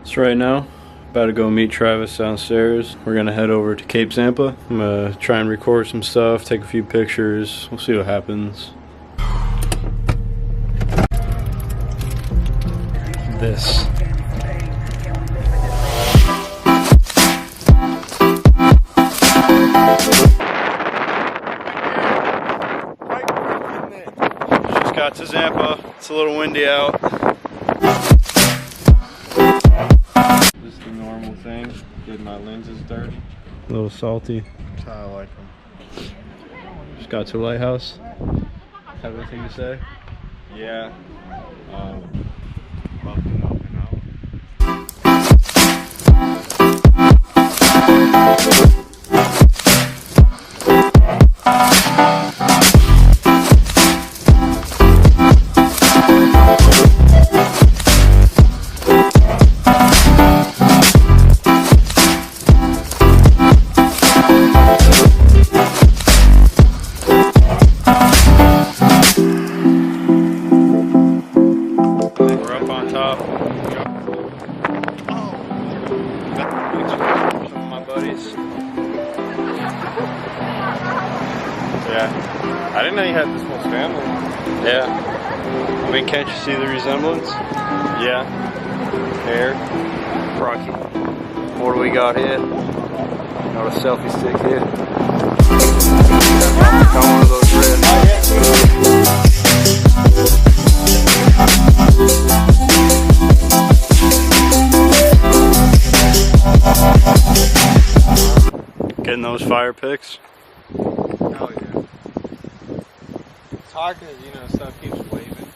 So right now, about to go meet Travis downstairs. We're gonna head over to Cape Zanpa. I'm gonna try and record some stuff, take a few pictures. We'll see what happens. This. Just got to Zanpa. It's a little windy out. Just the normal thing. Getting my lenses dirty. A little salty. That's how I like them. Just got to Lighthouse. Have anything to say? Yeah. Love to know Okinawa. Yeah, I didn't know you had this whole family. Yeah. I mean, can't you see the resemblance? Yeah. Hair. Rocky. What do we got here? Got a selfie stick here. Got one of those red. Getting those fire pics. Hell yeah. It's hard because, you know, stuff keeps waving.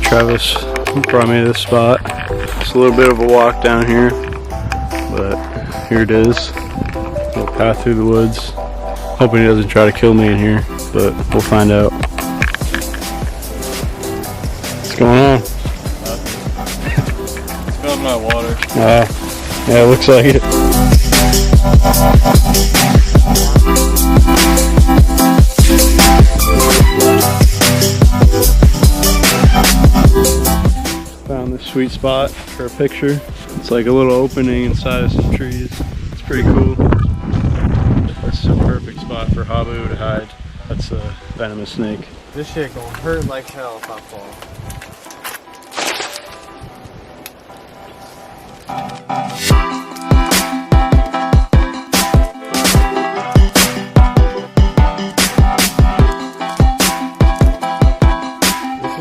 Travis brought me to this spot. It's a little bit of a walk down here, but here it is. A little path through the woods. Hoping he doesn't try to kill me in here, but we'll find out. What's going on? Spilled my water. Yeah, it looks like it. Found this sweet spot for a picture. It's like a little opening inside of some trees. It's pretty cool. That's a perfect spot for Habu to hide. That's a venomous snake. This shit gonna hurt like hell if I fall.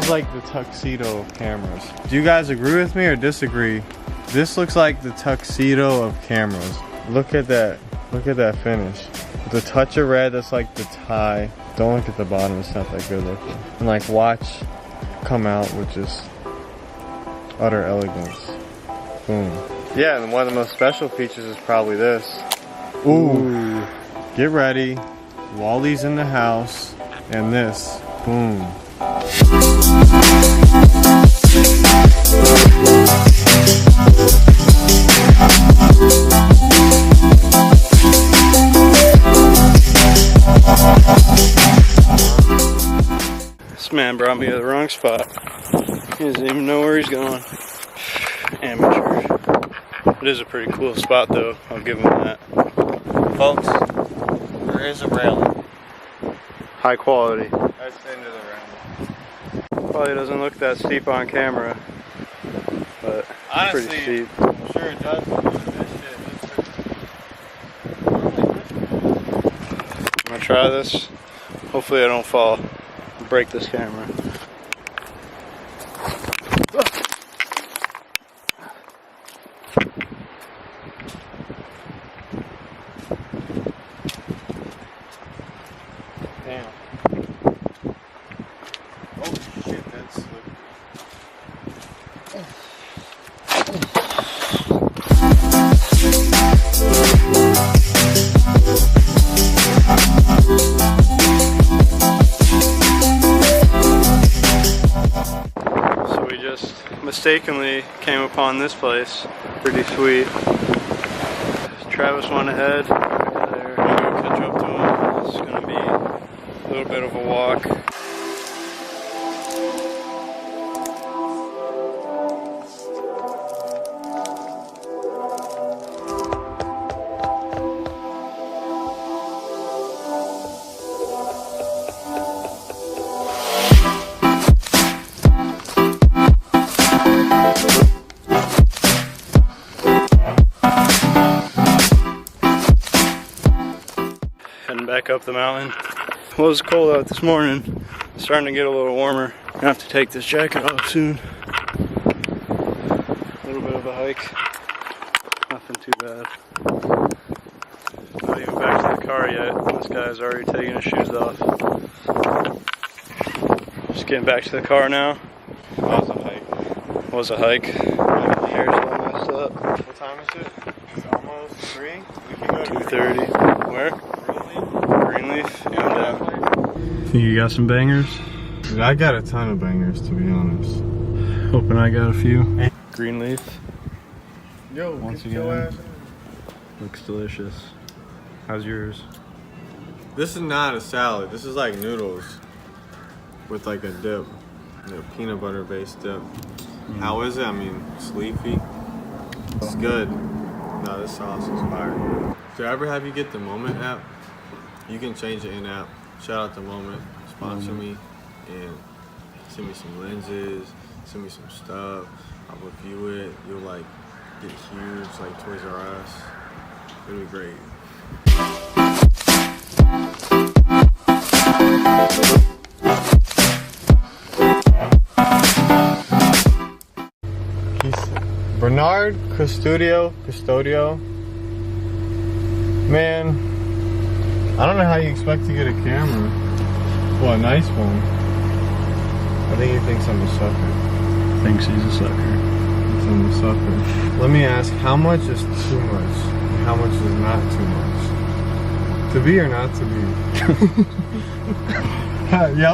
Like the tuxedo of cameras. Do you guys agree with me or disagree? This looks like the tuxedo of cameras. Look at that. Look at that finish. With a touch of red, that's like the tie. Don't look at the bottom, it's not that good looking. And like watch come out with just utter elegance. Boom. Yeah, and one of the most special features is probably this. Ooh. Get ready. Wally's in the house. And this. Boom. This man brought me to the wrong spot. He doesn't even know where he's going. Amateur. It is a pretty cool spot though, I'll give him that. Folks, there is a railing. High quality. That's the end of the railing. Probably doesn't look that steep on camera, but honestly, it's pretty steep. I'm sure it does. This shit. I'm gonna try this. Hopefully I don't fall and break this camera. Damn. Oh shit, that's mistakenly came upon this place. Pretty sweet. Travis went ahead. Right there. Go catch up to him. It's gonna be a little bit of a walk. Heading back up the mountain. It was cold out this morning. It's starting to get a little warmer. Gonna have to take this jacket off soon. A little bit of a hike. Nothing too bad. Not even back to the car yet. This guy's already taking his shoes off. Just getting back to the car now. That was a hike. Was a hike. My hair's all messed up. What time is it? It's almost 3. We can go to 2:30. Where? Greenleaf. Yeah, think you got some bangers? Dude, I got a ton of bangers, to be honest. Hoping I got a few. Greenleaf. Yo, Once get your again. ass in. Looks delicious. How's yours? This is not a salad. This is like noodles with like a dip, a peanut butter based dip. How is it? I mean, it's leafy. It's good. No, this sauce is fire. Did I ever have you get the Moment app? You can change it in app. Shout out to Moment. Sponsor me and send me some lenses. Send me some stuff. I'll review it. You'll like get huge like Toys R Us. It'll be great. Bernard Custodio. Man, I don't know how you expect to get a camera. Well, a nice one. I think he thinks I'm a sucker. Thinks he's a sucker. Thinks I'm a sucker. Let me ask, how much is too much? And how much is not too much? To be or not to be? Yeah.